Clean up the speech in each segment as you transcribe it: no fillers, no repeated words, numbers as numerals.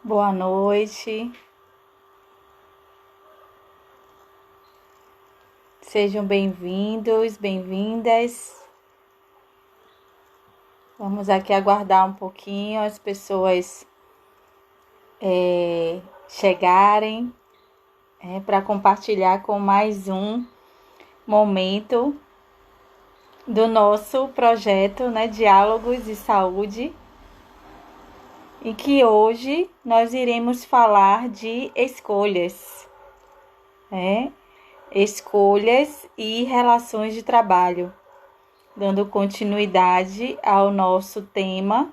Boa noite, sejam bem-vindos, bem-vindas. Vamos aqui aguardar um pouquinho as pessoas chegarem para compartilhar com mais um momento do nosso projeto, Diálogos e Saúde, em que hoje nós iremos falar de escolhas, escolhas e relações de trabalho, dando continuidade ao nosso tema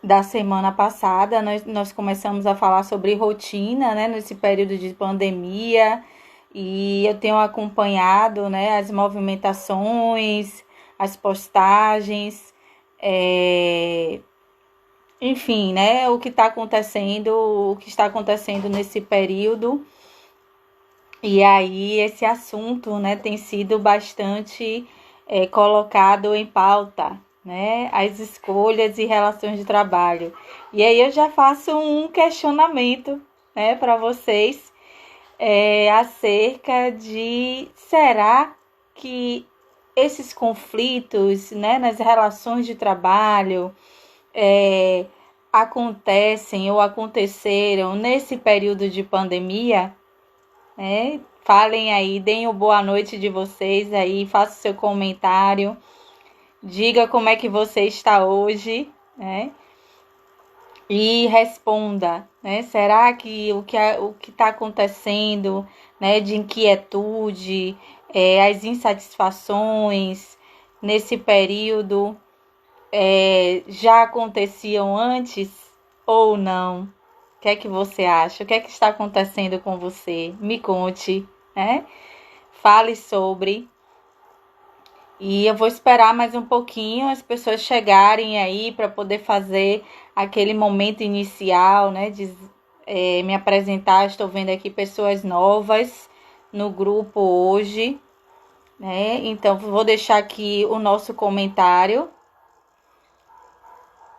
da semana passada. Nós começamos a falar sobre rotina, nesse período de pandemia, e eu tenho acompanhado, as movimentações, as postagens, enfim, o que está acontecendo nesse período. E aí esse assunto, tem sido bastante colocado em pauta, as escolhas e relações de trabalho. E aí eu já faço um questionamento, para vocês, acerca de: será que esses conflitos, nas relações de trabalho acontecem ou aconteceram nesse período de pandemia? Falem aí, deem o boa noite de vocês aí, faça o seu comentário, diga como é que você está hoje, e responda, será que o que está acontecendo, de inquietude, as insatisfações nesse período já aconteciam antes ou não? O que é que você acha? O que é que está acontecendo com você? Me conte, Fale sobre. E eu vou esperar mais um pouquinho as pessoas chegarem aí para poder fazer aquele momento inicial, de me apresentar. Estou vendo aqui pessoas novas no grupo hoje, Então vou deixar aqui o nosso comentário.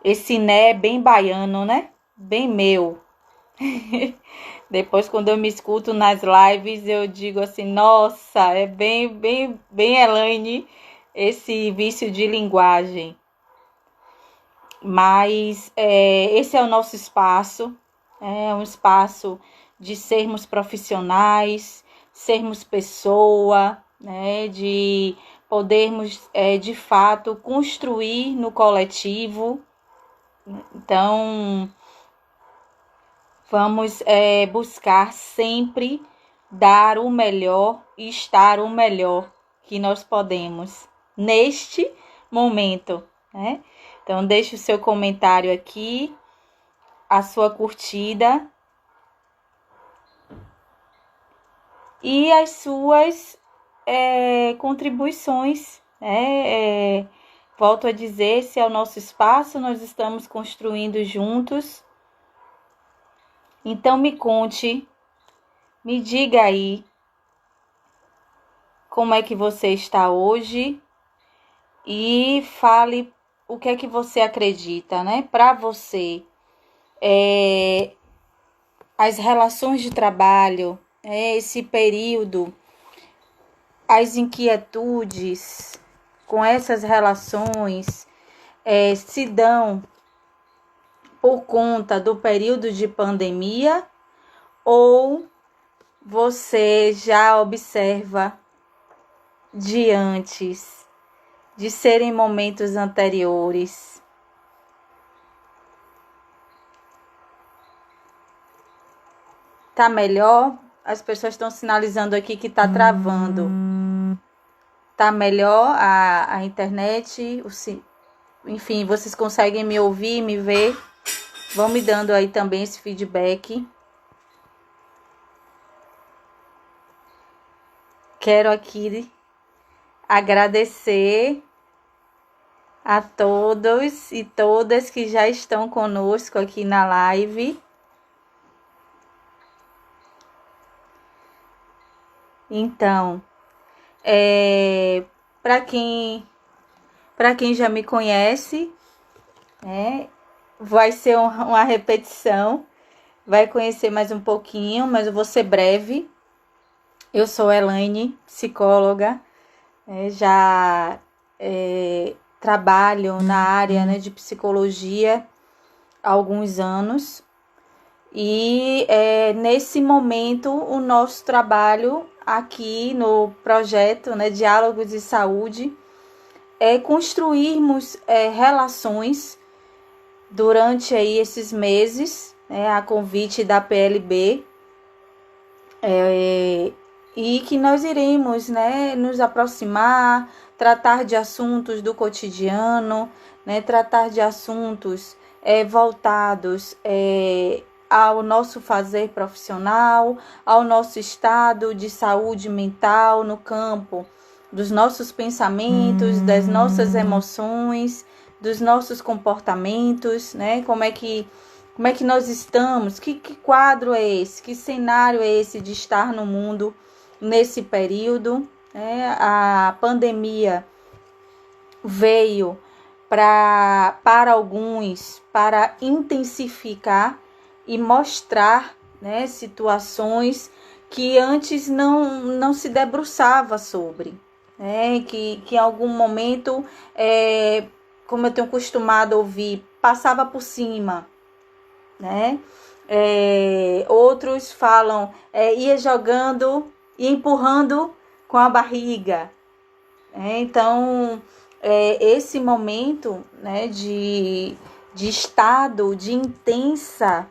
Esse é bem baiano, Bem meu. Depois, quando eu me escuto nas lives, eu digo assim: nossa, é bem Elaine, esse vício de linguagem. Mas esse é o nosso espaço, é um espaço de sermos profissionais, sermos pessoa, de podermos, de fato, construir no coletivo. Então, vamos buscar sempre dar o melhor e estar o melhor que nós podemos neste momento, Então, deixe o seu comentário aqui, a sua curtida e as suas contribuições, volto a dizer, esse é o nosso espaço, nós estamos construindo juntos. Então me conte, me diga aí como é que você está hoje e fale o que é que você acredita, Para você, as relações de trabalho, esse período, as inquietudes com essas relações se dão por conta do período de pandemia, ou você já observa de antes, de serem momentos anteriores? Tá melhor? As pessoas estão sinalizando aqui que tá travando. Tá melhor a internet? Enfim, vocês conseguem me ouvir, me ver? Vão me dando aí também esse feedback. Quero aqui agradecer a todos e todas que já estão conosco aqui na live. Então, para quem já me conhece, vai ser uma repetição, vai conhecer mais um pouquinho, mas eu vou ser breve. Eu sou Elaine, psicóloga, já trabalho na área, né, de psicologia há alguns anos. E nesse momento o nosso trabalho aqui no projeto, né, Diálogos e Saúde, é construirmos relações durante aí esses meses, né, a convite da PLB, e que nós iremos, né, nos aproximar, tratar de assuntos do cotidiano, né, tratar de assuntos voltados ao nosso fazer profissional, ao nosso estado de saúde mental no campo dos nossos pensamentos, das nossas emoções, dos nossos comportamentos, né? Como é que nós estamos? Que quadro é esse? Que cenário é esse de estar no mundo nesse período? A pandemia veio para alguns para intensificar e mostrar, né, situações que antes não se debruçava sobre, né, que em algum momento, como eu tenho costumado ouvir, passava por cima, né? Outros falam, ia jogando e empurrando com a barriga. Então, esse momento, né, de estado de intensa,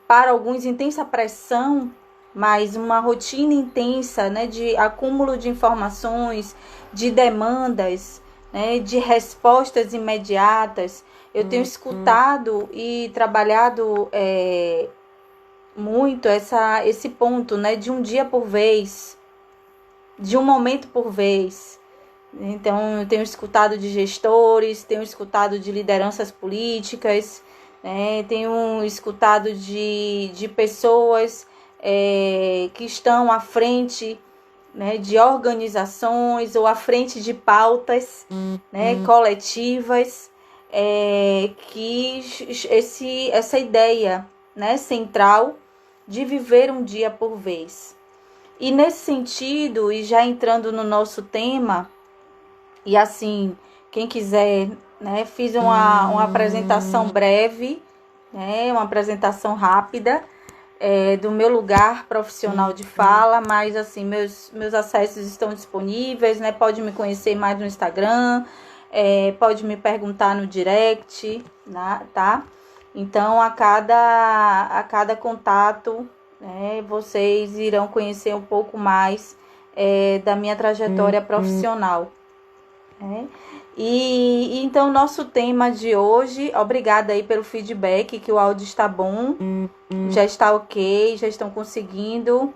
para alguns intensa pressão, mas uma rotina intensa, né, de acúmulo de informações, de demandas, né, de respostas imediatas. Eu tenho escutado e trabalhado muito esse ponto, né, de um dia por vez, de um momento por vez. Então, eu tenho escutado de gestores, tenho escutado de lideranças políticas, né, tenho escutado de pessoas que estão à frente, né, de organizações ou à frente de pautas, né, coletivas, que essa ideia, né, central de viver um dia por vez. E nesse sentido, e já entrando no nosso tema, e assim, quem quiser, né, fiz uma apresentação breve, né, uma apresentação rápida do meu lugar profissional de fala, mas assim, meus acessos estão disponíveis, né, pode me conhecer mais no Instagram, pode me perguntar no direct, né, tá? Então, a cada contato, né, vocês irão conhecer um pouco mais da minha trajetória profissional. E então, nosso tema de hoje, obrigada aí pelo feedback, que o áudio está bom, já está ok, já estão conseguindo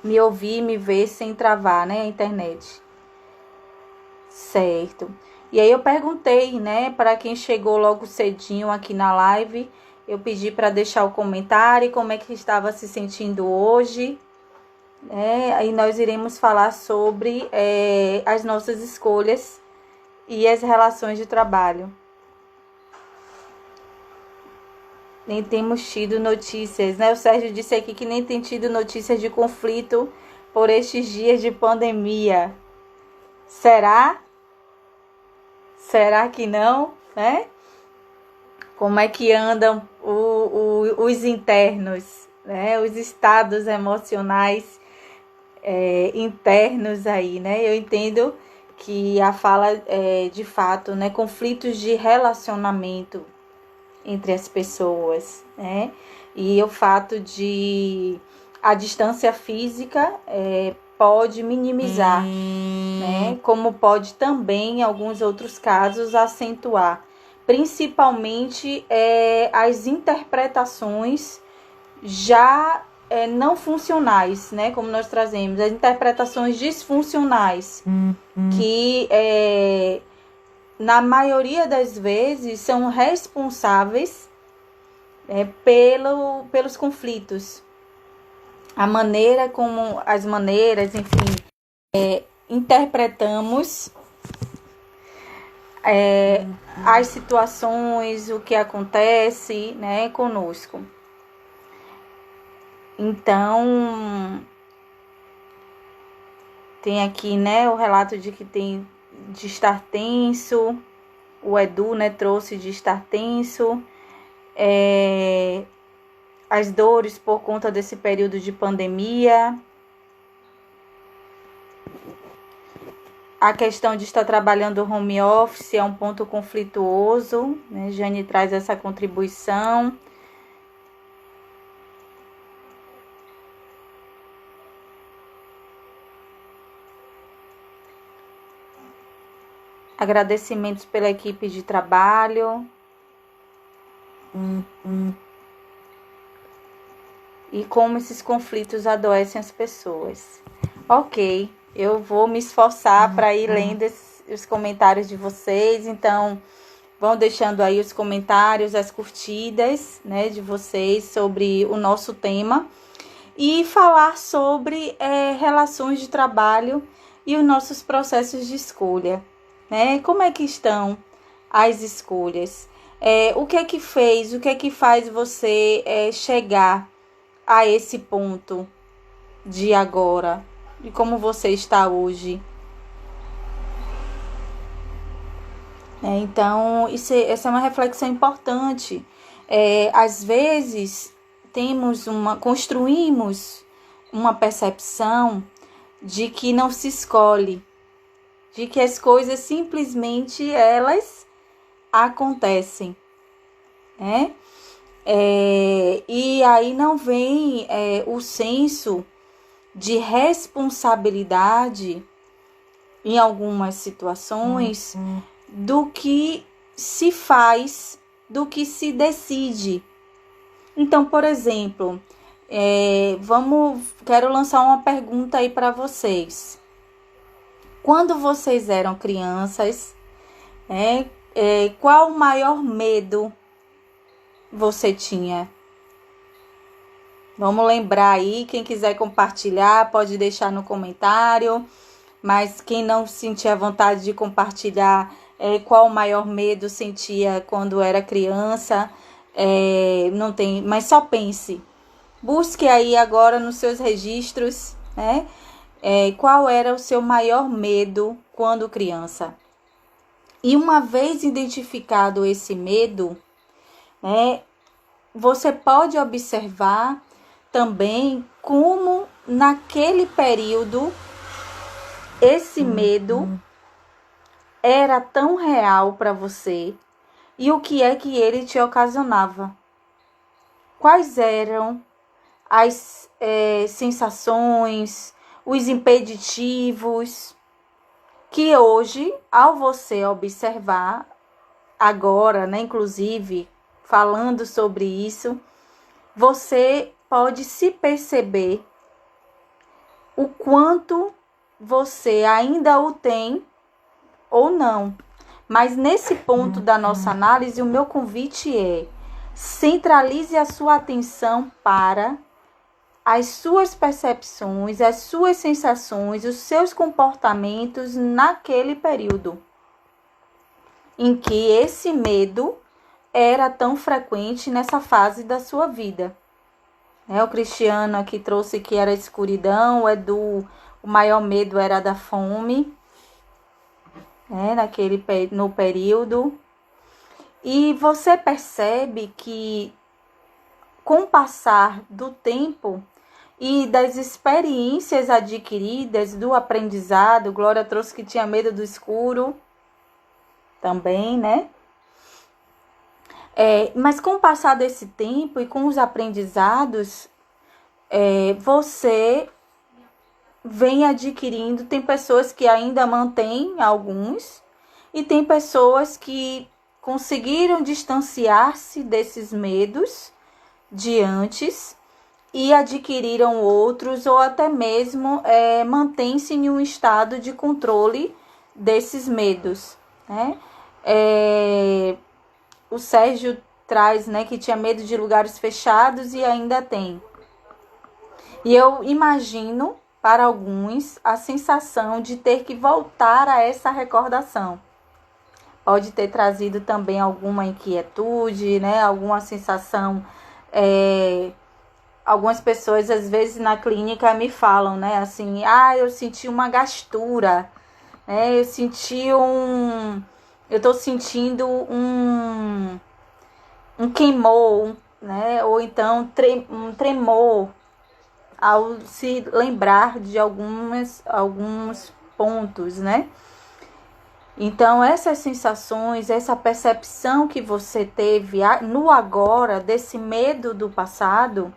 me ouvir, me ver sem travar, né, a internet. Certo. E aí eu perguntei, né, para quem chegou logo cedinho aqui na live, eu pedi para deixar o comentário, como é que estava se sentindo hoje. Aí nós iremos falar sobre as nossas escolhas e as relações de trabalho. Nem temos tido notícias, né? O Sérgio disse aqui que nem tem tido notícias de conflito por estes dias de pandemia. Será? Será que não, né? Como é que andam os internos, né? Os estados emocionais internos aí, né? Eu entendo que a fala de fato, né, conflitos de relacionamento entre as pessoas, né? E o fato de a distância física pode minimizar, né? Como pode também, em alguns outros casos, acentuar, principalmente as interpretações já não funcionais, né? Como nós trazemos, as interpretações disfuncionais, que na maioria das vezes são responsáveis pelos conflitos. A maneira como, as maneiras, enfim, interpretamos as situações, o que acontece, né, conosco. Então, tem aqui, né, o relato de que tem de estar tenso, o Edu, né, trouxe de estar tenso, as dores por conta desse período de pandemia, a questão de estar trabalhando home office é um ponto conflituoso, né? Jane traz essa contribuição. Agradecimentos pela equipe de trabalho. E como esses conflitos adoecem as pessoas. Ok, eu vou me esforçar para ir lendo os comentários de vocês. Então, vão deixando aí os comentários, as curtidas, né, de vocês sobre o nosso tema. E falar sobre relações de trabalho e os nossos processos de escolha. Né? Como é que estão as escolhas? O que é que fez, o que é que faz você chegar a esse ponto de agora? E como você está hoje? Então, essa é uma reflexão importante. Às vezes, construímos uma percepção de que não se escolhe, de que as coisas simplesmente elas acontecem, né? E aí não vem o senso de responsabilidade em algumas situações do que se faz, do que se decide. Então, por exemplo, quero lançar uma pergunta aí para vocês. Quando vocês eram crianças, qual o maior medo você tinha? Vamos lembrar aí, quem quiser compartilhar, pode deixar no comentário, mas quem não sentia vontade de compartilhar qual o maior medo sentia quando era criança, não tem, mas só pense. Busque aí agora nos seus registros, né? Qual era o seu maior medo quando criança? E uma vez identificado esse medo, né, você pode observar também como naquele período esse medo era tão real para você e o que é que ele te ocasionava. Quais eram as sensações, os impeditivos que hoje, ao você observar agora, né, inclusive falando sobre isso, você pode se perceber o quanto você ainda o tem ou não. Mas nesse ponto da nossa análise, o meu convite é: centralize a sua atenção para as suas percepções, as suas sensações, os seus comportamentos naquele período em que esse medo era tão frequente nessa fase da sua vida. O Cristiano aqui trouxe que era a escuridão, o maior medo era da fome, no período. E você percebe que com o passar do tempo e das experiências adquiridas, do aprendizado, Glória trouxe que tinha medo do escuro também, né? Mas com o passar desse tempo e com os aprendizados, você vem adquirindo. Tem pessoas que ainda mantêm alguns e tem pessoas que conseguiram distanciar-se desses medos de antes e adquiriram outros, ou até mesmo mantém-se em um estado de controle desses medos, né? O Sérgio traz, né, que tinha medo de lugares fechados e ainda tem. E eu imagino, para alguns, a sensação de ter que voltar a essa recordação. pode ter trazido também alguma inquietude, né? Alguma sensação. Algumas pessoas, às vezes, na clínica me falam, né? Assim, eu senti uma gastura, né? Eu tô sentindo um queimor, né? Ou então um tremor ao se lembrar de alguns pontos, né? Então, essas sensações, essa percepção que você teve no agora, desse medo do passado,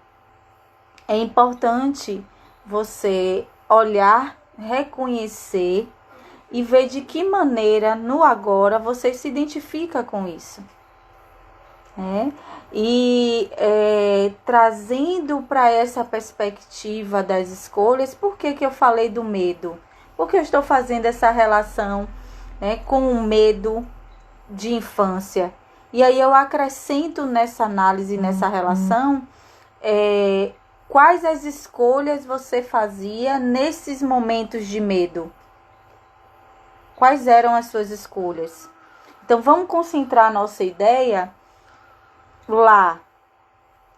é importante você olhar, reconhecer e ver de que maneira no agora você se identifica com isso. E trazendo para essa perspectiva das escolhas, por que eu falei do medo? Porque eu estou fazendo essa relação, né, com o medo de infância. E aí eu acrescento nessa análise, nessa relação, quais as escolhas você fazia nesses momentos de medo? Quais eram as suas escolhas? Então vamos concentrar a nossa ideia lá,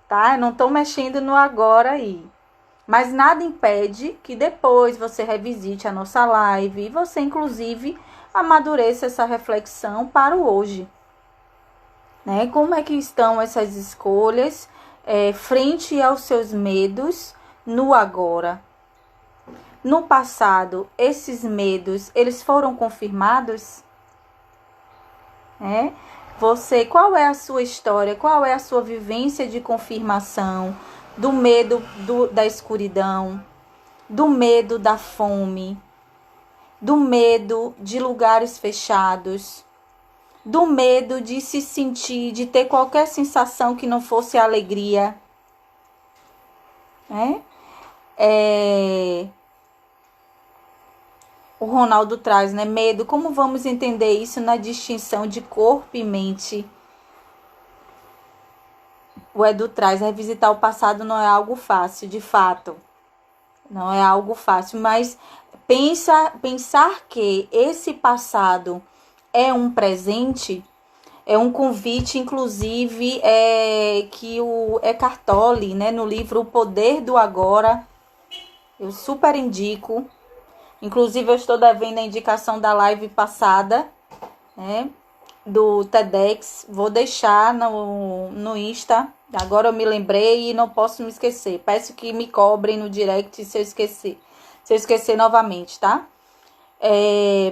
tá? Eu não estou mexendo no agora aí. Mas nada impede que depois você revisite a nossa live e você, inclusive, amadureça essa reflexão para o hoje. Né? Como é que estão essas escolhas frente aos seus medos no agora? No passado, esses medos, eles foram confirmados? Qual é a sua história? Qual é a sua vivência de confirmação do medo da escuridão, do medo da fome, do medo de lugares fechados, do medo de se sentir, de ter qualquer sensação que não fosse alegria? O Ronaldo traz, né? Medo. Como vamos entender isso na distinção de corpo e mente? O Edu traz, revisitar o passado não é algo fácil, de fato. Não é algo fácil, mas pensar que esse passado é um presente, é um convite, inclusive, que o Eckhart Tolle, né, no livro O Poder do Agora, eu super indico. Inclusive, eu estou devendo a indicação da live passada, né, do TEDx. Vou deixar no Insta. Agora eu me lembrei e não posso me esquecer. Peço que me cobrem no direct se eu esquecer. Se eu esquecer novamente, tá?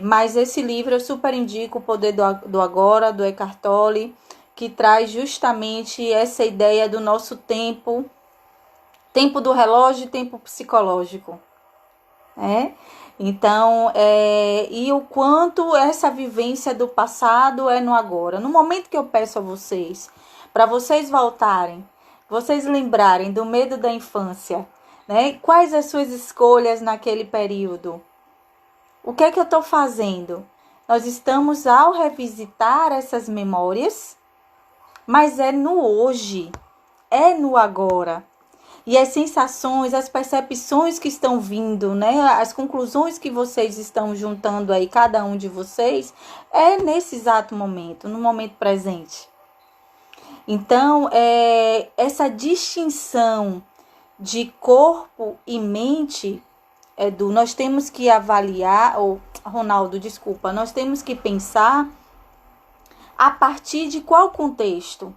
Mas esse livro eu super indico, O Poder do Agora, do Eckhart Tolle, que traz justamente essa ideia do nosso tempo do relógio e tempo psicológico. Então, e o quanto essa vivência do passado é no agora. No momento que eu peço a vocês, para vocês voltarem, vocês lembrarem do medo da infância, né? Quais as suas escolhas naquele período? O que é que eu estou fazendo? Nós estamos ao revisitar essas memórias, mas é no hoje, é no agora. E as sensações, as percepções que estão vindo, né? As conclusões que vocês estão juntando aí, cada um de vocês, é nesse exato momento, no momento presente. Então, essa distinção de corpo e mente, nós temos que avaliar, Ronaldo, desculpa, nós temos que pensar a partir de qual contexto?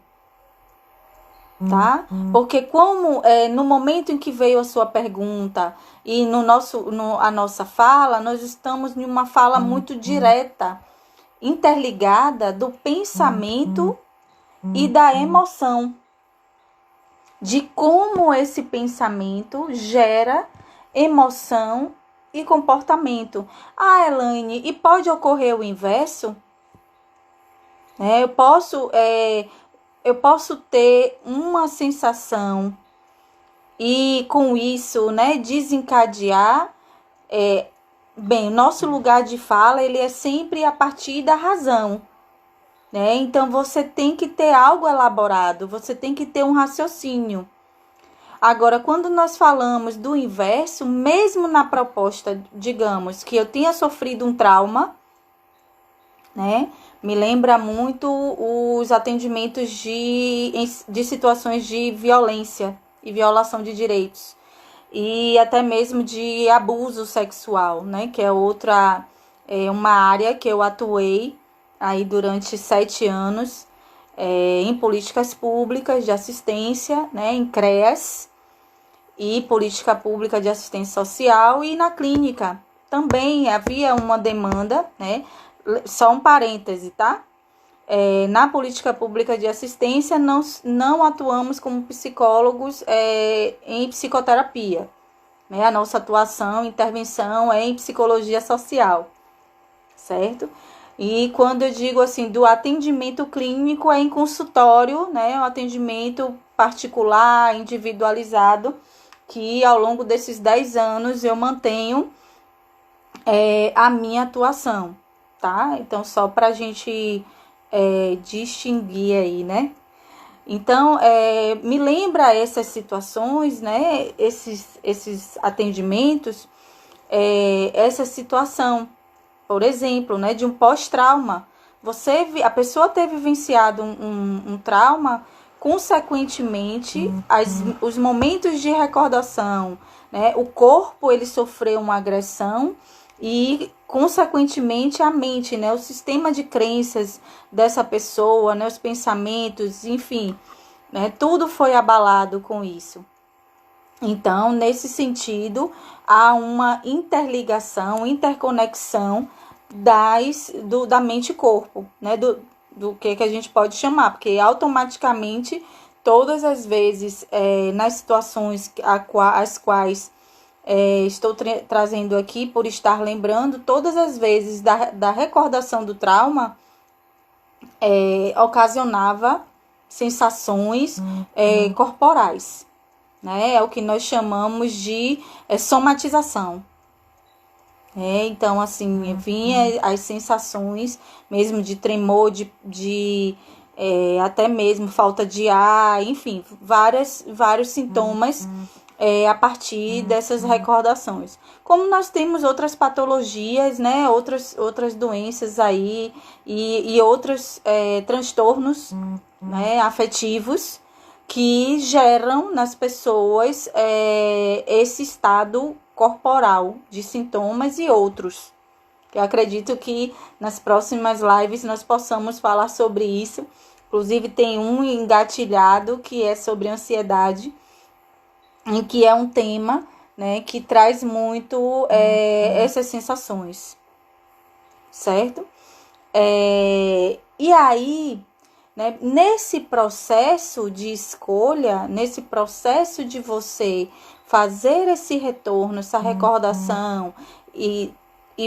Tá? Porque como no momento em que veio a sua pergunta e a nossa fala, nós estamos em uma fala muito direta, interligada do pensamento e da emoção, de como esse pensamento gera emoção e comportamento. Elaine, e pode ocorrer o inverso? Eu posso ter uma sensação e com isso, né, desencadear. O nosso lugar de fala, ele é sempre a partir da razão, né? Então você tem que ter algo elaborado, você tem que ter um raciocínio. Agora, quando nós falamos do inverso, mesmo na proposta, digamos, que eu tenha sofrido um trauma, né? Me lembra muito os atendimentos de situações de violência e violação de direitos. E até mesmo de abuso sexual, né? Que é uma área que eu atuei aí durante 7 anos em políticas públicas de assistência, né? Em CREAS e política pública de assistência social e na clínica. Também havia uma demanda, né? Só um parêntese, tá? Na política pública de assistência, não atuamos como psicólogos em psicoterapia. Né? A nossa atuação, intervenção é em psicologia social, certo? E quando eu digo assim, do atendimento clínico, é em consultório, né? Um atendimento particular, individualizado, que ao longo desses 10 anos eu mantenho a minha atuação, tá? Então, só para a gente distinguir aí, né? Então, me lembra essas situações, né? Esses atendimentos, essa situação, por exemplo, né? De um pós-trauma. A pessoa teve vivenciado um trauma, consequentemente, os momentos de recordação, né? O corpo, ele sofreu uma agressão e, consequentemente, a mente, né? O sistema de crenças dessa pessoa, né? Os pensamentos, enfim, né? Tudo foi abalado com isso. Então, nesse sentido, há uma interligação, interconexão da mente e corpo, né? Do que a gente pode chamar, porque automaticamente, todas as vezes, nas situações as quais estou trazendo aqui, por estar lembrando, todas as vezes da recordação do trauma, ocasionava sensações corporais, né? É o que nós chamamos de somatização. Então, assim, vinha as sensações mesmo de tremor, de até mesmo falta de ar, enfim, vários sintomas a partir dessas recordações. Como nós temos outras patologias, né, outras doenças aí e outros transtornos né, afetivos que geram nas pessoas esse estado corporal de sintomas e outros. Eu acredito que nas próximas lives nós possamos falar sobre isso. Inclusive tem um engatilhado que é sobre ansiedade, em que é um tema, né, que traz muito essas sensações, certo? E aí, né, nesse processo de escolha, nesse processo de você fazer esse retorno, essa recordação e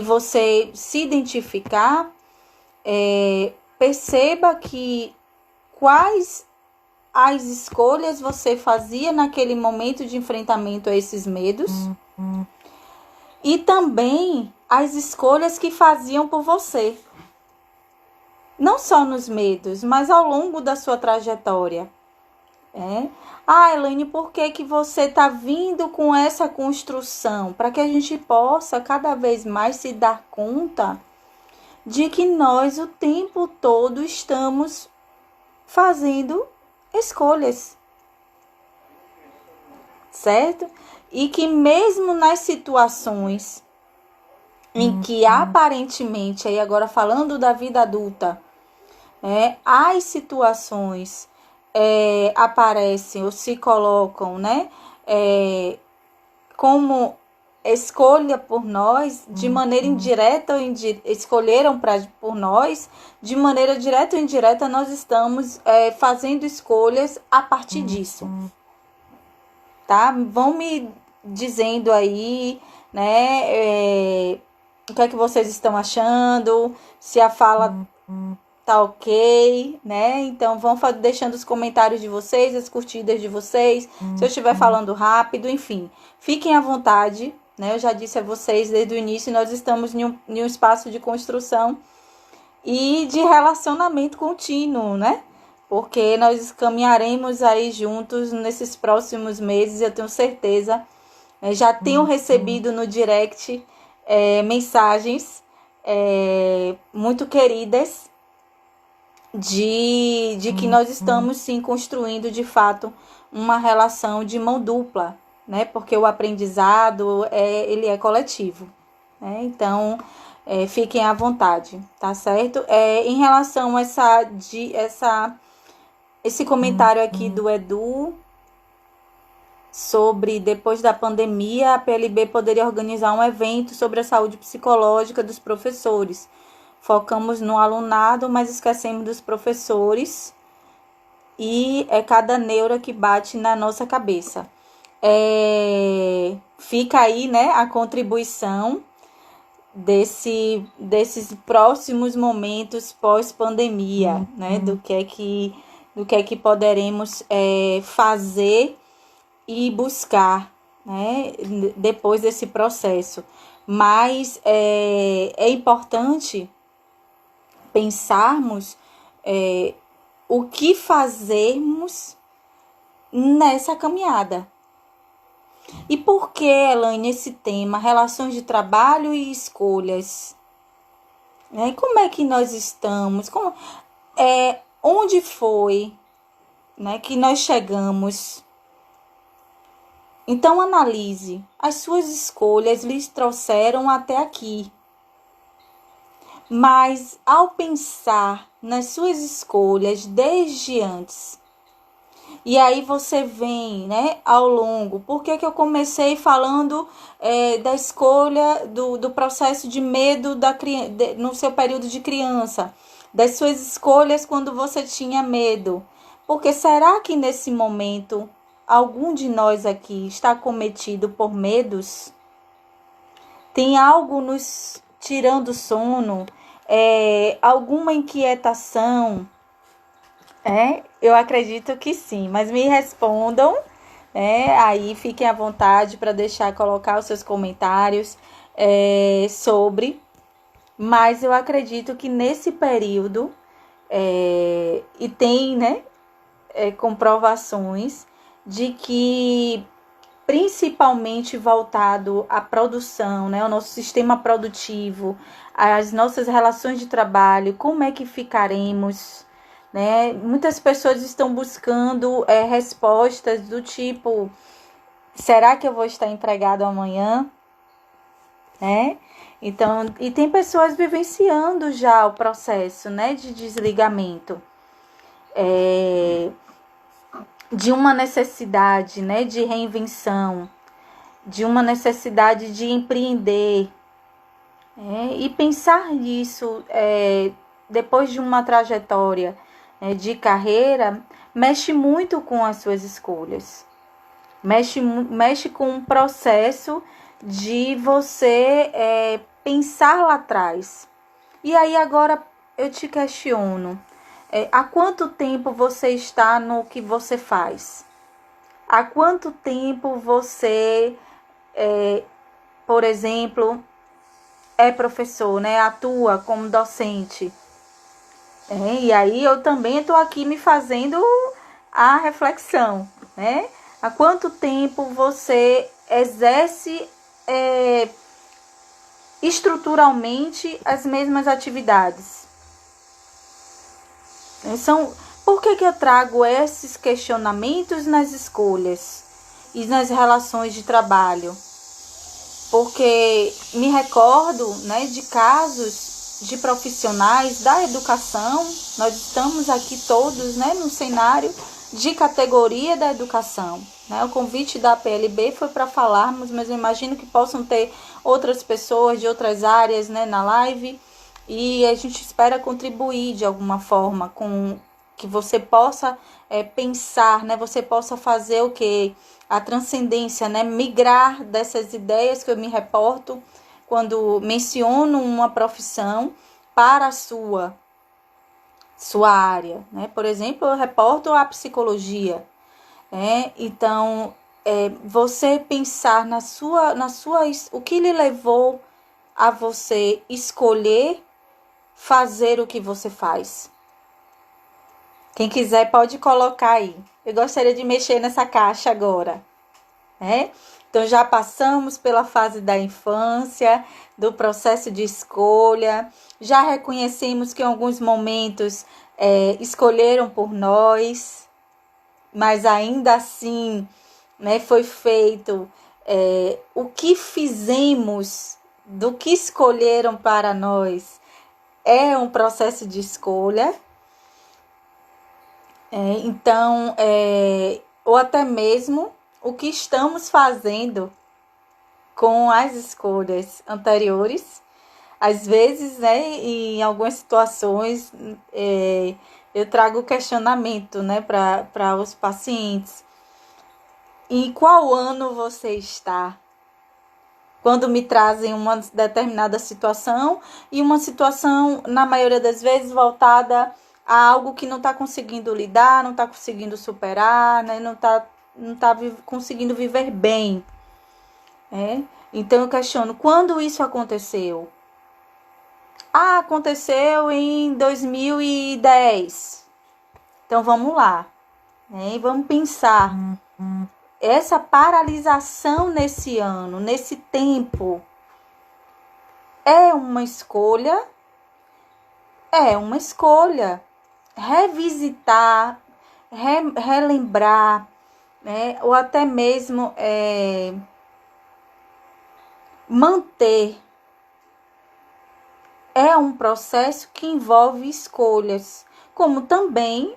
você se identificar, perceba que quais as escolhas você fazia naquele momento de enfrentamento a esses medos e também as escolhas que faziam por você. Não só nos medos, mas ao longo da sua trajetória. Elaine, por que você está vindo com essa construção? Para que a gente possa cada vez mais se dar conta de que nós o tempo todo estamos fazendo escolhas, certo? E que mesmo nas situações em que aparentemente, aí agora falando da vida adulta, as situações aparecem ou se colocam, né, como escolha por nós, de maneira indireta ou escolheram por nós, de maneira direta ou indireta, nós estamos fazendo escolhas a partir disso. Tá? Vão me dizendo aí, né, o que é que vocês estão achando, se a fala tá ok, né? Então vão deixando os comentários de vocês, as curtidas de vocês, se eu estiver falando rápido, enfim, fiquem à vontade, né? Eu já disse a vocês desde o início, nós estamos em um espaço de construção e de relacionamento contínuo, né? Porque nós caminharemos aí juntos nesses próximos meses, eu tenho certeza. Já tenho recebido no direct mensagens muito queridas de que nós estamos sim construindo de fato uma relação de mão dupla, né? Porque o aprendizado ele é coletivo, né? Então fiquem à vontade, tá certo? Em relação a esse comentário aqui do Edu sobre depois da pandemia a PLB poderia organizar um evento sobre a saúde psicológica dos professores. Focamos no alunado, mas esquecemos dos professores e é cada neura que bate na nossa cabeça. Fica aí, né, a contribuição desses próximos momentos pós-pandemia, né, do que é que poderemos fazer e buscar, né, depois desse processo. Mas é importante pensarmos o que fazermos nessa caminhada. E por que, Elaine, esse tema, relações de trabalho e escolhas? Como é que nós estamos? Onde foi, né, que nós chegamos? Então, analise. As suas escolhas lhes trouxeram até aqui. Mas, ao pensar nas suas escolhas desde antes, e aí você vem, né, ao longo. Por que eu comecei falando da escolha, do processo de medo no seu período de criança? Das suas escolhas quando você tinha medo? Porque será que nesse momento algum de nós aqui está acometido por medos? Tem algo nos tirando o sono? Alguma inquietação? Eu acredito que sim, mas me respondam, aí fiquem à vontade para colocar os seus comentários sobre, mas eu acredito que nesse período, e tem, né, comprovações de que, principalmente voltado à produção, né, ao nosso sistema produtivo, às nossas relações de trabalho, como é que ficaremos, né? Muitas pessoas estão buscando respostas do tipo: será que eu vou estar empregado amanhã? Então, e tem pessoas vivenciando já o processo, né, de desligamento, de uma necessidade, né, de reinvenção, de uma necessidade de empreender, e pensar nisso depois de uma trajetória de carreira, mexe muito com as suas escolhas. Mexe com um processo de você pensar lá atrás. E aí agora eu te questiono, há quanto tempo você está no que você faz? Há quanto tempo você, por exemplo, é professor, né? Atua como docente? E aí eu também estou aqui me fazendo a reflexão, né? Há quanto tempo você exerce estruturalmente as mesmas atividades? Por que eu trago esses questionamentos nas escolhas e nas relações de trabalho? Porque me recordo, né, de casos de profissionais da educação. Nós estamos aqui todos, né, no cenário de categoria da educação, né? O convite da PLB foi para falarmos, mas eu imagino que possam ter outras pessoas de outras áreas, né, na live, e a gente espera contribuir de alguma forma com que você possa pensar, né? Você possa fazer o que? A transcendência, né? Migrar dessas ideias que eu me reporto quando menciono uma profissão para a sua área, né? Por exemplo, eu reporto a psicologia, Então, você pensar o que lhe levou a você escolher fazer o que você faz. Quem quiser pode colocar aí. Eu gostaria de mexer nessa caixa agora, Então, já passamos pela fase da infância, do processo de escolha, já reconhecemos que em alguns momentos escolheram por nós, mas ainda assim, né, foi feito o que fizemos do que escolheram para nós é um processo de escolha. Então, ou até mesmo o que estamos fazendo com as escolhas anteriores. Às vezes, né, em algumas situações, eu trago questionamento, né, para os pacientes. Em qual ano você está? Quando me trazem uma determinada situação, e uma situação, na maioria das vezes, voltada a algo que não está conseguindo lidar, não está conseguindo superar, né? Não está conseguindo viver bem. Então eu questiono, quando isso aconteceu? Aconteceu em 2010. Então vamos lá, né? Vamos pensar. Essa paralisação nesse ano, nesse tempo, é uma escolha? É uma escolha. Revisitar, relembrar, né? Ou até mesmo manter. É um processo que envolve escolhas, como também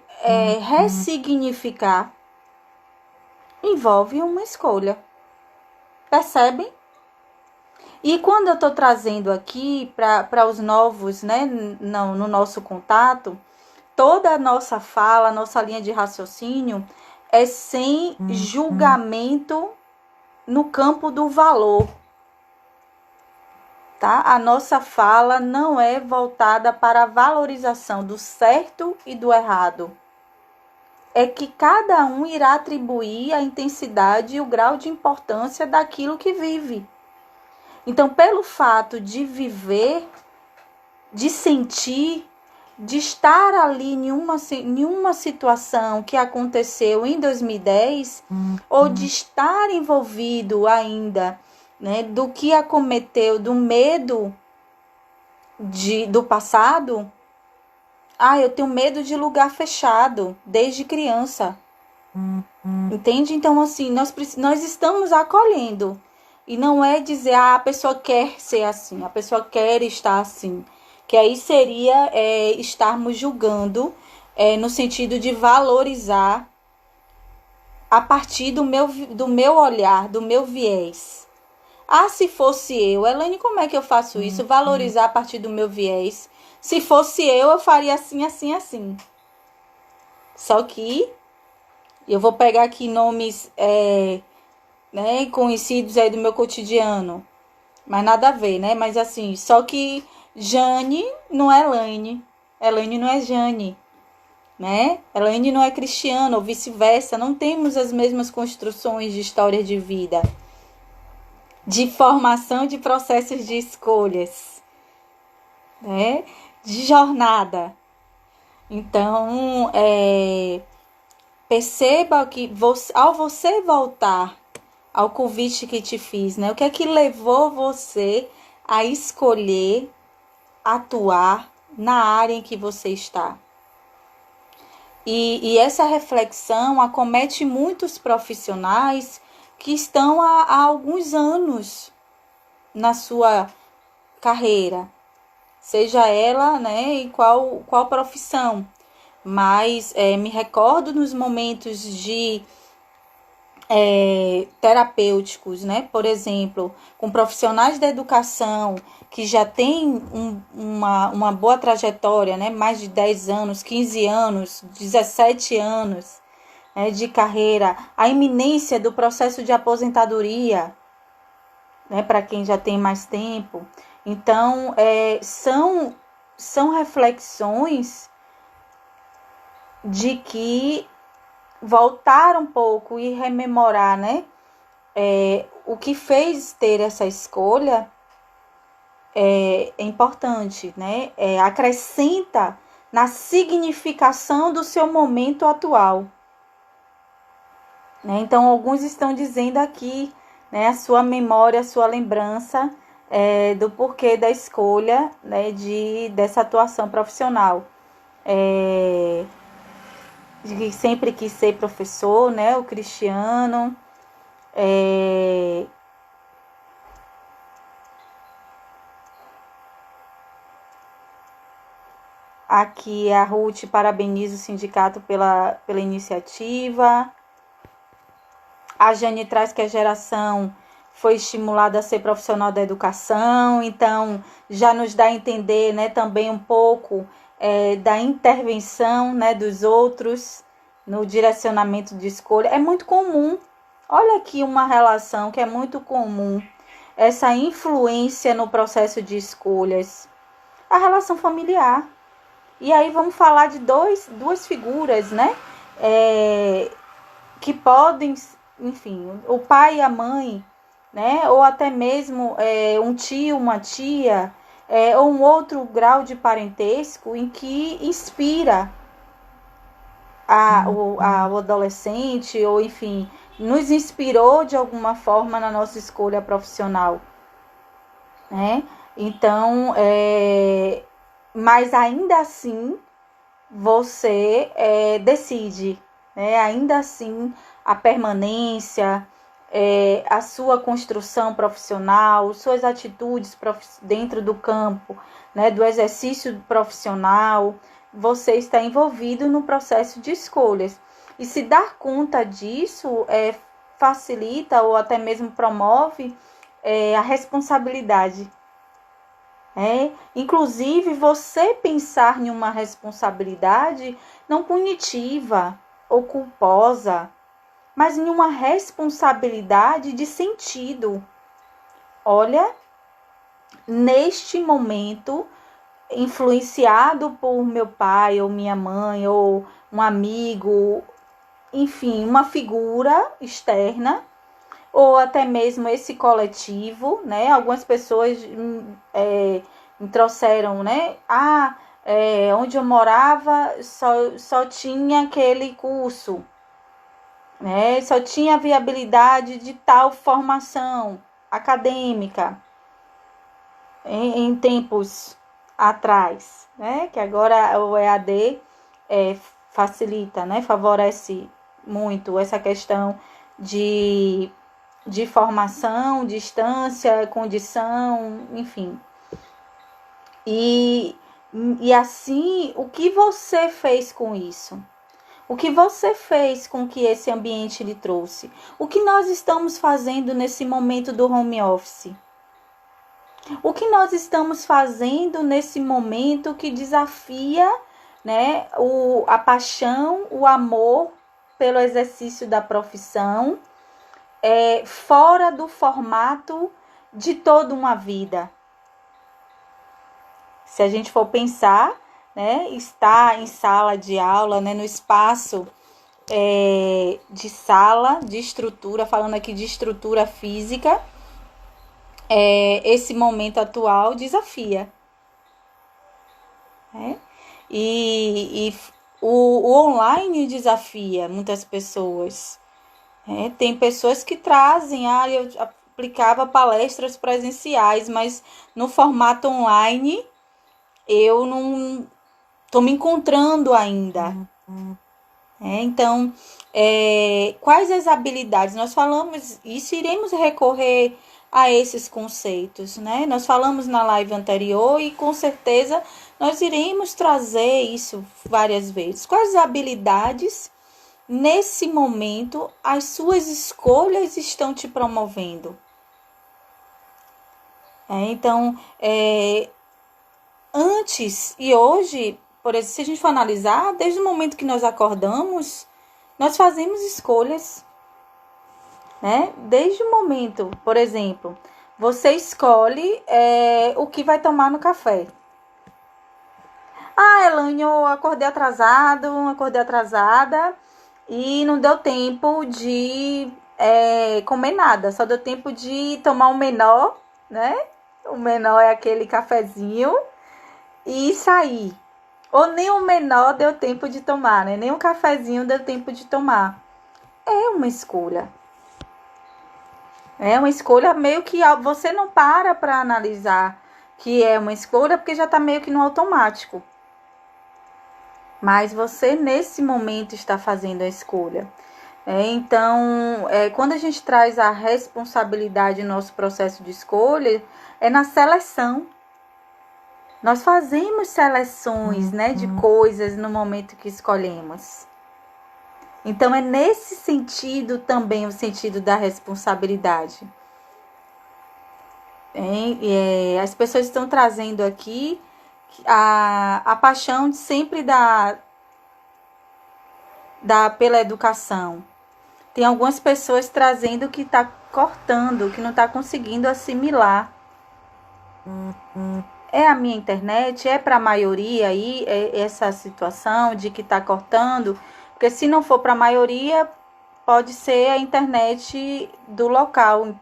ressignificar envolve uma escolha. Percebem? E quando eu estou trazendo aqui para os novos, né, no nosso contato, toda a nossa fala, a nossa linha de raciocínio é sem julgamento no campo do valor. Tá? A nossa fala não é voltada para a valorização do certo e do errado. É que cada um irá atribuir a intensidade e o grau de importância daquilo que vive. Então, pelo fato de viver, de sentir, de estar ali em uma situação que aconteceu em 2010, ou de estar envolvido ainda, né, do que acometeu, do medo do passado. Eu tenho medo de lugar fechado desde criança. Entende? Então, assim, nós estamos acolhendo. E não é dizer, a pessoa quer ser assim, a pessoa quer estar assim. Que aí seria estarmos julgando no sentido de valorizar a partir do meu olhar, do meu viés. Se fosse eu, Elaine, como é que eu faço isso? Valorizar a partir do meu viés. Se fosse eu faria assim, assim, assim. Só que eu vou pegar aqui nomes né, conhecidos aí do meu cotidiano. Mas nada a ver, né? Mas assim, só que Jane não é Elaine. Elaine não é Jane. Né? Elaine não é Cristiano, ou vice-versa. Não temos as mesmas construções de história de vida. De formação de processos de escolhas. Né? De jornada. Então, perceba que ao você voltar ao convite que te fiz, né? O que é que levou você a escolher atuar na área em que você está? E essa reflexão acomete muitos profissionais que estão há alguns anos na sua carreira, seja ela, né, em qual profissão. Mas me recordo nos momentos de terapêuticos, né? Por exemplo, com profissionais da educação que já têm uma boa trajetória, né? Mais de 10 anos, 15 anos, 17 anos, né? De carreira, a iminência do processo de aposentadoria, né? Para quem já tem mais tempo. Então, são reflexões de que voltar um pouco e rememorar, né, o que fez ter essa escolha é importante, né? Acrescenta na significação do seu momento atual. Né? Então, alguns estão dizendo aqui, né, a sua memória, a sua lembrança do porquê da escolha, né, dessa atuação profissional. De sempre quis ser professor, né, o Cristiano. Aqui a Ruth parabeniza o sindicato pela iniciativa. A Jane traz que a geração foi estimulada a ser profissional da educação, então já nos dá a entender, né, também um pouco da intervenção, né, dos outros no direcionamento de escolha. É muito comum, olha aqui uma relação que é muito comum, essa influência no processo de escolhas, a relação familiar. E aí vamos falar de duas figuras, né, que podem, enfim, o pai e a mãe, né, ou até mesmo um tio, uma tia, ou um outro grau de parentesco em que inspira o adolescente, ou enfim, nos inspirou de alguma forma na nossa escolha profissional, né? Então, mas ainda assim você decide, né? Ainda assim a permanência, a sua construção profissional, suas atitudes dentro do campo, né, do exercício profissional, você está envolvido no processo de escolhas. E se dar conta disso facilita ou até mesmo promove a responsabilidade. Inclusive, você pensar em uma responsabilidade não punitiva ou culposa, mas em uma responsabilidade de sentido. Olha, neste momento, influenciado por meu pai ou minha mãe ou um amigo, enfim, uma figura externa, ou até mesmo esse coletivo, né? Algumas pessoas me trouxeram, né? Onde eu morava só tinha aquele curso, né? Só tinha viabilidade de tal formação acadêmica em tempos atrás, né? Que agora o EAD facilita, né? Favorece muito essa questão de formação, distância, condição, enfim. E assim, o que você fez com isso? O que você fez com que esse ambiente lhe trouxe? O que nós estamos fazendo nesse momento do home office? O que nós estamos fazendo nesse momento que desafia, né, a paixão, o amor pelo exercício da profissão, fora do formato de toda uma vida? Se a gente for pensar, né, estar em sala de aula, né, no espaço de sala, de estrutura, falando aqui de estrutura física, esse momento atual desafia. E o online desafia muitas pessoas. Tem pessoas que trazem, eu aplicava palestras presenciais, mas no formato online eu não estou me encontrando ainda. Então, quais as habilidades? Nós falamos isso, iremos recorrer a esses conceitos, né? Nós falamos na live anterior e com certeza nós iremos trazer isso várias vezes. Quais habilidades nesse momento as suas escolhas estão te promovendo? Então, antes e hoje, por exemplo, se a gente for analisar, desde o momento que nós acordamos, nós fazemos escolhas, né? Desde o momento, por exemplo, você escolhe o que vai tomar no café. Elaine, eu acordei atrasada e não deu tempo de comer nada, só deu tempo de tomar um menor, né? O menor é aquele cafezinho e sair. Ou nem o menor deu tempo de tomar, né? Nem um cafezinho deu tempo de tomar. É uma escolha. É uma escolha meio que você não para analisar que é uma escolha, porque já está meio que no automático. Mas você, nesse momento, está fazendo a escolha. Então, quando a gente traz a responsabilidade no nosso processo de escolha, é na seleção. Nós fazemos seleções, né, de coisas no momento que escolhemos. Então, é nesse sentido também o sentido da responsabilidade. As pessoas estão trazendo aqui a paixão de sempre pela educação. Tem algumas pessoas trazendo que está cortando, que não está conseguindo assimilar. É a minha internet? É para a maioria aí essa situação de que está cortando? Porque se não for para a maioria, pode ser a internet do local,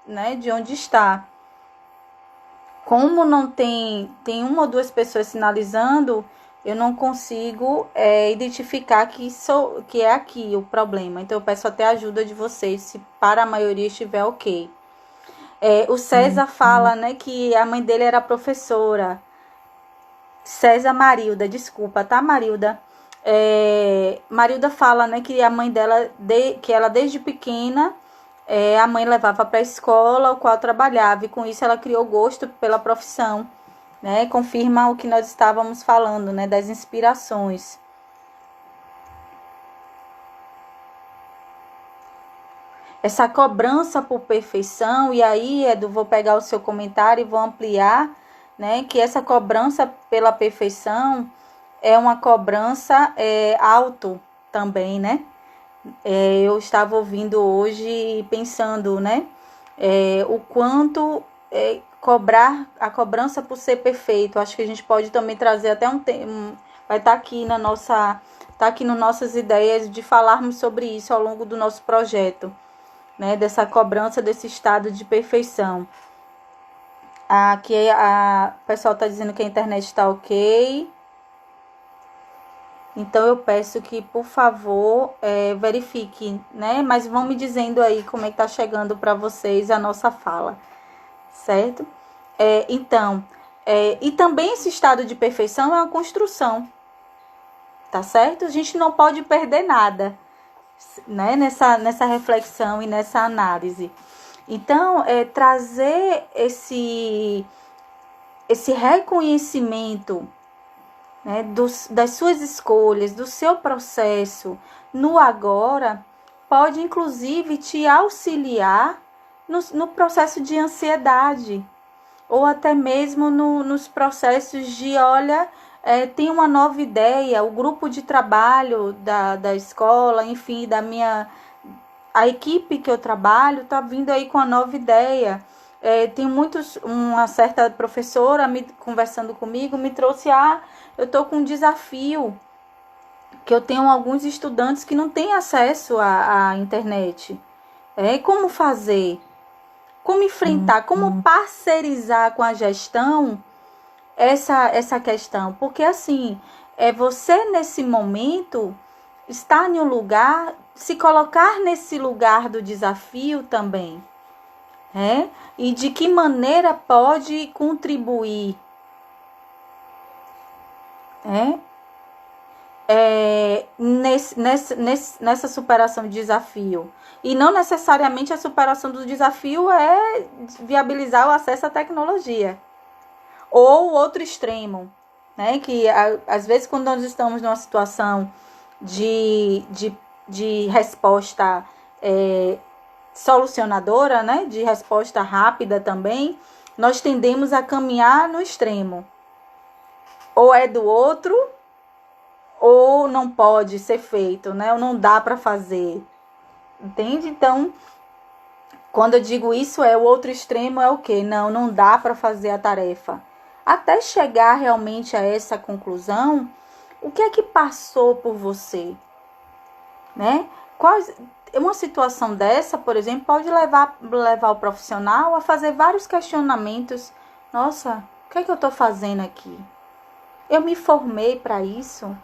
né, de onde está. Como não tem uma ou duas pessoas sinalizando, eu não consigo identificar que é aqui o problema. Então, eu peço até a ajuda de vocês, se para a maioria estiver ok. O César fala, né, que a mãe dele era professora. César Marilda, desculpa, tá, Marilda? Marilda fala, né, que a mãe dela, que ela desde pequena, a mãe levava para a escola, o qual trabalhava, e com isso ela criou gosto pela profissão, né? Confirma o que nós estávamos falando, né, das inspirações. Essa cobrança por perfeição, e aí, Edu, vou pegar o seu comentário e vou ampliar, né, que essa cobrança pela perfeição é uma cobrança auto também, né? Eu estava ouvindo hoje pensando, né, o quanto cobrar a cobrança por ser perfeito. Acho que a gente pode também trazer até vai estar aqui nas nossas ideias de falarmos sobre isso ao longo do nosso projeto, né, dessa cobrança desse estado de perfeição. Aqui o pessoal está dizendo que a internet está ok. Então, eu peço que, por favor, verifique, né? Mas vão me dizendo aí como é que tá chegando para vocês a nossa fala, certo? Então, e também esse estado de perfeição é uma construção, tá certo? A gente não pode perder nada, né? Nessa reflexão e nessa análise. Então, trazer esse reconhecimento, né, das suas escolhas, do seu processo no agora, pode inclusive te auxiliar no processo de ansiedade, ou até mesmo nos processos de, olha, tem uma nova ideia, o grupo de trabalho da escola, enfim, a equipe que eu trabalho está vindo aí com a nova ideia. Tem uma certa professora conversando comigo, me trouxe, eu estou com um desafio, que eu tenho alguns estudantes que não têm acesso à internet. Como fazer? Como enfrentar? Como parcerizar com a gestão essa questão? Porque, assim, você, nesse momento, está em um lugar, se colocar nesse lugar do desafio também. E de que maneira pode contribuir nessa superação de desafio. E não necessariamente a superação do desafio é viabilizar o acesso à tecnologia. Ou o outro extremo, né? Que às vezes, quando nós estamos numa situação de resposta solucionadora, né, de resposta rápida também, nós tendemos a caminhar no extremo. Ou é do outro, ou não pode ser feito, né? Ou não dá para fazer. Entende? Então, quando eu digo isso, o outro extremo é o quê? Não dá para fazer a tarefa. Até chegar realmente a essa conclusão, o que é que passou por você? Né? Uma situação dessa, por exemplo, pode levar o profissional a fazer vários questionamentos. Nossa, o que é que eu estou fazendo aqui? Eu me formei para isso?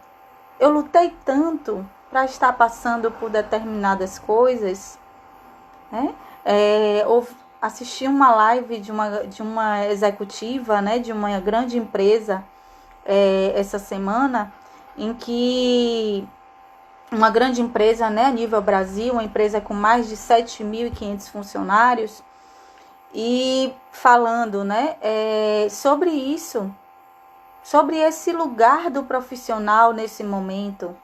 Eu lutei tanto para estar passando por determinadas coisas? Assisti uma live de uma executiva, né, de uma grande empresa essa semana, em que uma grande empresa, né, a nível Brasil, uma empresa com mais de 7.500 funcionários, e falando, né, sobre isso, sobre esse lugar do profissional nesse momento,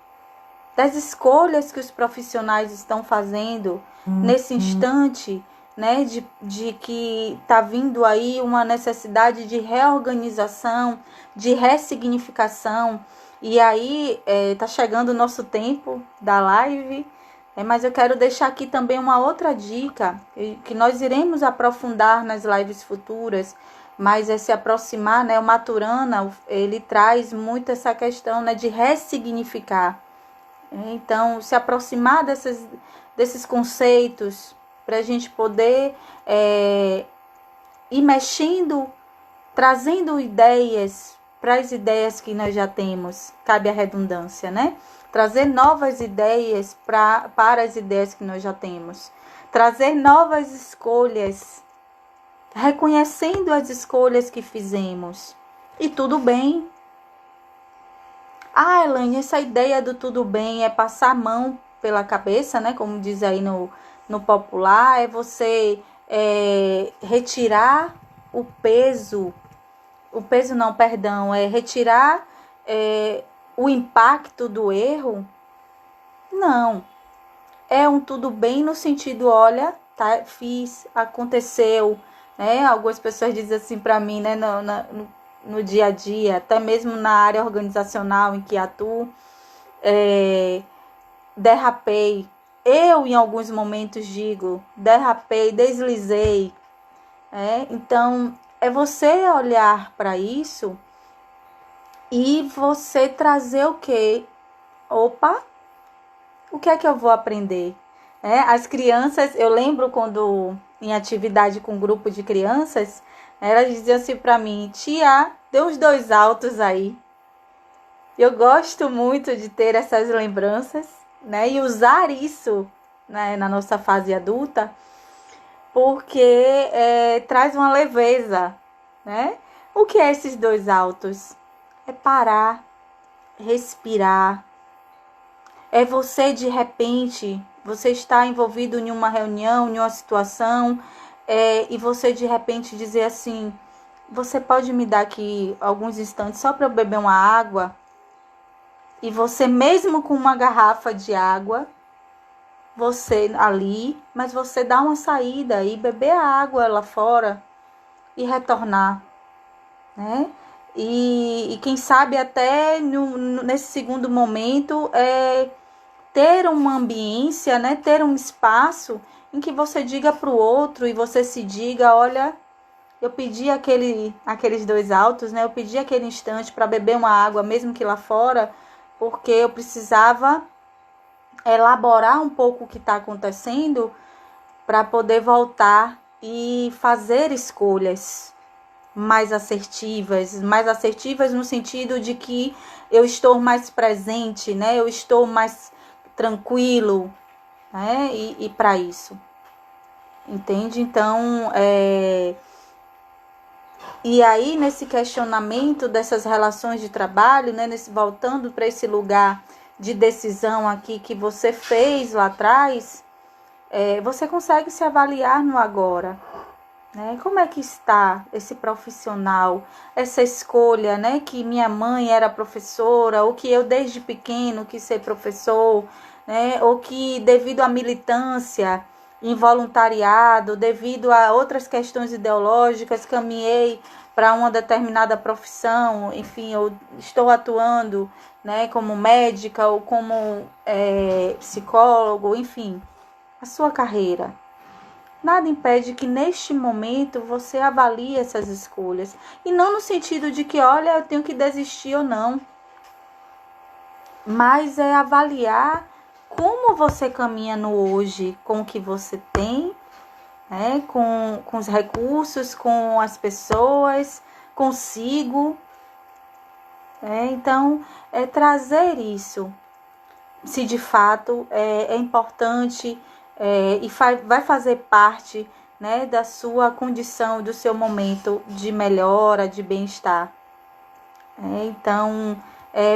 das escolhas que os profissionais estão fazendo nesse instante, né, de que está vindo aí uma necessidade de reorganização, de ressignificação. E aí está chegando o nosso tempo da live, mas eu quero deixar aqui também uma outra dica, que nós iremos aprofundar nas lives futuras, mas se aproximar, né, o Maturana, ele traz muito essa questão, né, de ressignificar. Então, se aproximar desses conceitos, para a gente poder ir mexendo, trazendo ideias para as ideias que nós já temos, cabe a redundância, né? Trazer novas ideias para as ideias que nós já temos. Trazer novas escolhas, reconhecendo as escolhas que fizemos. E tudo bem. Elaine, essa ideia do tudo bem é passar a mão pela cabeça, né? Como diz aí no popular, é você retirar o peso não, perdão, é retirar o impacto do erro. Não, é um tudo bem no sentido, olha, tá, fiz, aconteceu, né? Algumas pessoas dizem assim para mim, né, no dia a dia, até mesmo na área organizacional em que atuo, derrapei. Eu, em alguns momentos, digo, derrapei, deslizei. Então, é você olhar para isso e você trazer o quê? Opa, o que é que eu vou aprender? As crianças, eu lembro quando em atividade com um grupo de crianças, elas diziam assim para mim, tia, dê uns 2 altos aí. Eu gosto muito de ter essas lembranças, né, e usar isso, né, na nossa fase adulta, porque traz uma leveza, né? O que é esses 2 altos? É parar, respirar. É você, de repente, você está envolvido em uma reunião, em uma situação, e você, de repente, dizer assim, você pode me dar aqui alguns instantes só para eu beber uma água? E você, mesmo com uma garrafa de água, você ali, mas você dá uma saída e beber a água lá fora e retornar, né? E quem sabe até nesse segundo momento ter uma ambiência, né? Ter um espaço em que você diga para o outro e você se diga, olha, eu pedi aqueles 2 altos, né? Eu pedi aquele instante para beber uma água, mesmo que lá fora, porque eu precisava elaborar um pouco o que está acontecendo para poder voltar e fazer escolhas mais assertivas no sentido de que eu estou mais presente, né? Eu estou mais tranquilo, né? E para isso, entende? Então, e aí nesse questionamento dessas relações de trabalho, né? Voltando para esse lugar de decisão aqui que você fez lá atrás, você consegue se avaliar no agora, né? Como é que está esse profissional, essa escolha, né? Que minha mãe era professora, ou que eu desde pequeno quis ser professor, né? Ou que devido à militância em voluntariado, devido a outras questões ideológicas, caminhei para uma determinada profissão, enfim, eu estou atuando, né, como médica ou como psicólogo, enfim, a sua carreira. Nada impede que neste momento você avalie essas escolhas. E não no sentido de que, olha, eu tenho que desistir ou não. Mas é avaliar como você caminha no hoje, com o que você tem, né? Com os recursos, com as pessoas, consigo. Então, trazer isso. Se de fato é importante e vai fazer parte, né, da sua condição, do seu momento de melhora, de bem-estar. Então,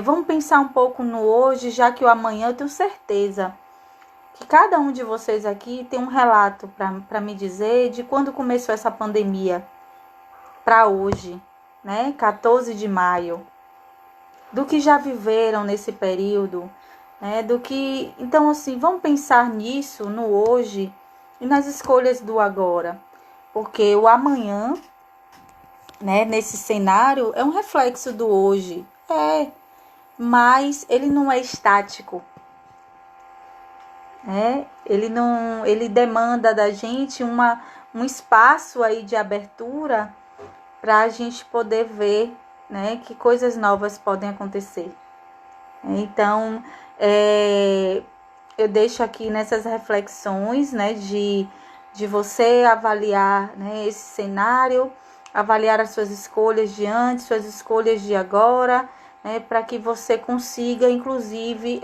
vamos pensar um pouco no hoje, já que o amanhã eu tenho certeza que cada um de vocês aqui tem um relato para me dizer de quando começou essa pandemia para hoje, né, 14 de maio, do que já viveram nesse período, né, do que... Então, assim, vamos pensar nisso, no hoje e nas escolhas do agora, porque o amanhã, né, nesse cenário, é um reflexo do hoje, mas ele não é estático, né? Ele demanda da gente um espaço aí de abertura para a gente poder ver, né, que coisas novas podem acontecer. Então, eu deixo aqui nessas reflexões, né, de você avaliar, né, esse cenário, avaliar as suas escolhas de antes, suas escolhas de agora, né, para que você consiga, inclusive,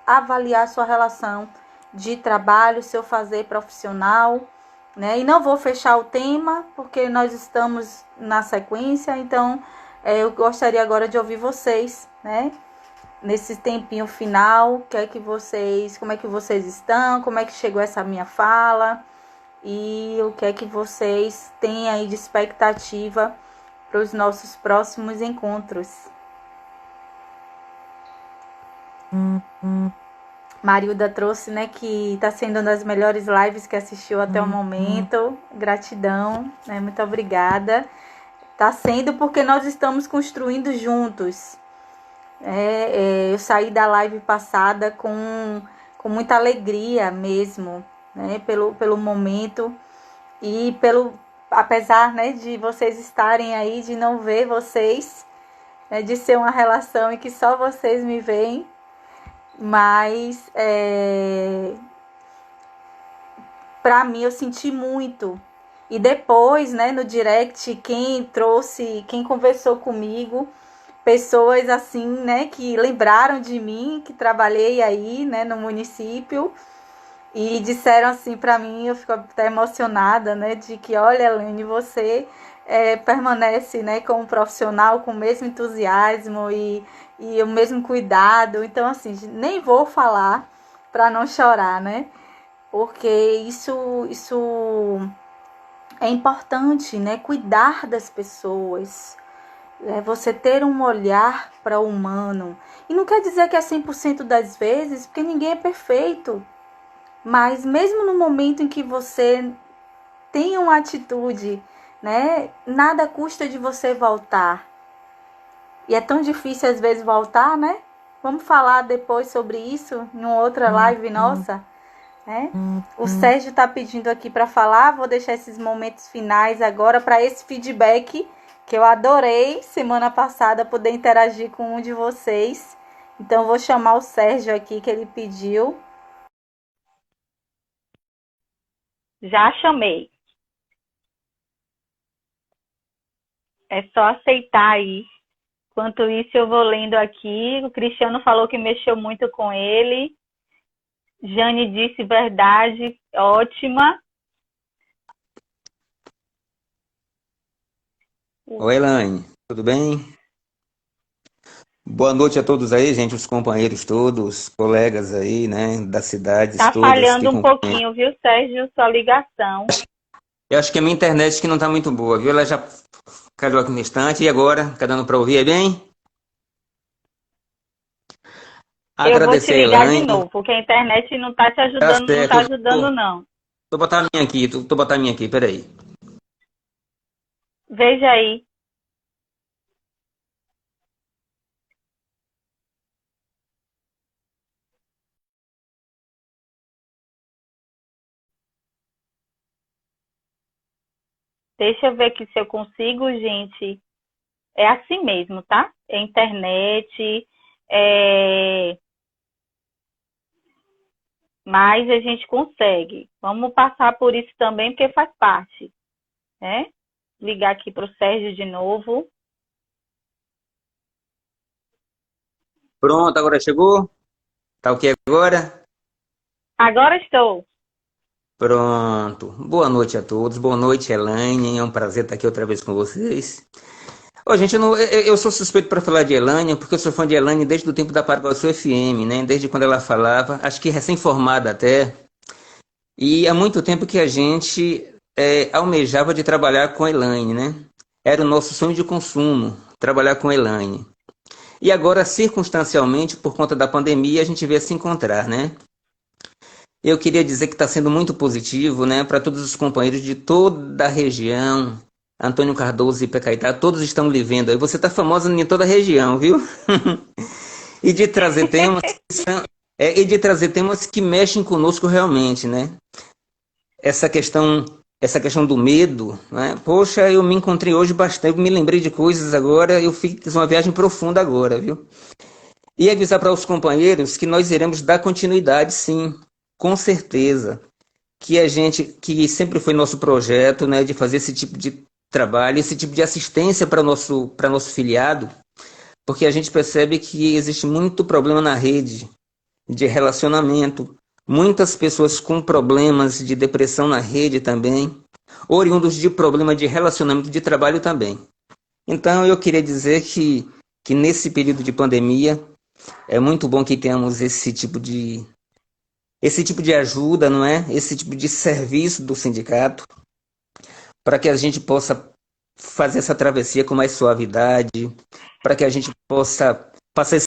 avaliar sua relação de trabalho, seu fazer profissional, né? E não vou fechar o tema, porque nós estamos na sequência, então eu gostaria agora de ouvir vocês, né? Nesse tempinho final, como é que vocês estão, como é que chegou essa minha fala e o que é que vocês têm aí de expectativa para os nossos próximos encontros. Marilda trouxe, né, que está sendo uma das melhores lives que assistiu até o momento. Gratidão, né? Muito obrigada. Está sendo porque nós estamos construindo juntos. Eu saí da live passada com muita alegria mesmo, né, pelo momento e apesar, né, de vocês estarem aí, de não ver vocês, né, de ser uma relação em que só vocês me veem, mas para mim eu senti muito. E depois, né, no direct, quem conversou comigo, pessoas assim, né, que lembraram de mim, que trabalhei aí, né, no município, e disseram assim para mim, eu fico até emocionada, né, de que, olha, Elaine, você permanece, né, como profissional com o mesmo entusiasmo e o mesmo cuidado. Então, assim, nem vou falar para não chorar, né, porque isso é importante, né, cuidar das pessoas, você ter um olhar para o humano. E não quer dizer que é 100% das vezes, porque ninguém é perfeito. Mas mesmo no momento em que você tem uma atitude, né, nada custa de você voltar. E é tão difícil às vezes voltar, né? Vamos falar depois sobre isso em uma outra live nossa, né? O Sérgio está pedindo aqui para falar, vou deixar esses momentos finais agora para esse feedback que eu adorei semana passada poder interagir com um de vocês. Então vou chamar o Sérgio aqui que ele pediu. Já chamei. É só aceitar aí. Enquanto isso eu vou lendo aqui. O Cristiano falou que mexeu muito com ele. Jane disse verdade, ótima. Oi, Elaine, tudo bem? Boa noite a todos aí, gente, os companheiros todos, colegas aí, né, das cidades Tá todas que falhando um acompanham. pouquinho, viu, Sérgio, sua ligação. Eu acho que a minha internet que não tá muito boa, viu? Ela já caiu aqui no instante e agora, tá dando para ouvir aí bem? Eu vou te Agradecer a ligar de Elaine, novo, porque a internet não tá te tá ajudando, não tá certo, ajudando, não. tô botar a minha aqui, tô botar a minha aqui, peraí. Veja aí. Deixa eu ver aqui se eu consigo, gente. É assim mesmo, tá? É internet, é... mas a gente consegue. Vamos passar por isso também, porque faz parte, né? Ligar aqui para o Sérgio de novo. Pronto, agora chegou? Tá ok agora? Agora estou. Pronto. Boa noite a todos. Boa noite, Elaine. É um prazer estar aqui outra vez com vocês. Ó, gente, eu sou suspeito para falar de Elaine, porque eu sou fã de Elaine desde o tempo da Paraguaçu FM, né? Desde quando ela falava, acho que recém-formada até. E há muito tempo que a gente almejava de trabalhar com a Elaine, né? Era o nosso sonho de consumo, trabalhar com a Elaine. E agora, circunstancialmente, por conta da pandemia, a gente veio se encontrar, né? Eu queria dizer que está sendo muito positivo, né, para todos os companheiros de toda a região. Antônio Cardoso e Pecaetá, todos estão lhe vendo. E você está famosa em toda a região, viu? E de trazer temas e de trazer temas que mexem conosco realmente, né? Essa questão, essa questão do medo, né? Poxa, eu me encontrei hoje bastante, eu me lembrei de coisas agora, eu fiz uma viagem profunda agora, viu? E avisar para os companheiros que nós iremos dar continuidade, sim, com certeza. Que a gente, que sempre foi nosso projeto, né, de fazer esse tipo de trabalho, esse tipo de assistência para nosso filiado, porque a gente percebe que existe muito problema na rede de relacionamento, muitas pessoas com problemas de depressão na rede também, oriundos de problema de relacionamento de trabalho também. Então eu queria dizer que nesse período de pandemia é muito bom que tenhamos esse tipo de ajuda, não é? Esse tipo de serviço do sindicato, para que a gente possa fazer essa travessia com mais suavidade, para que a gente possa passar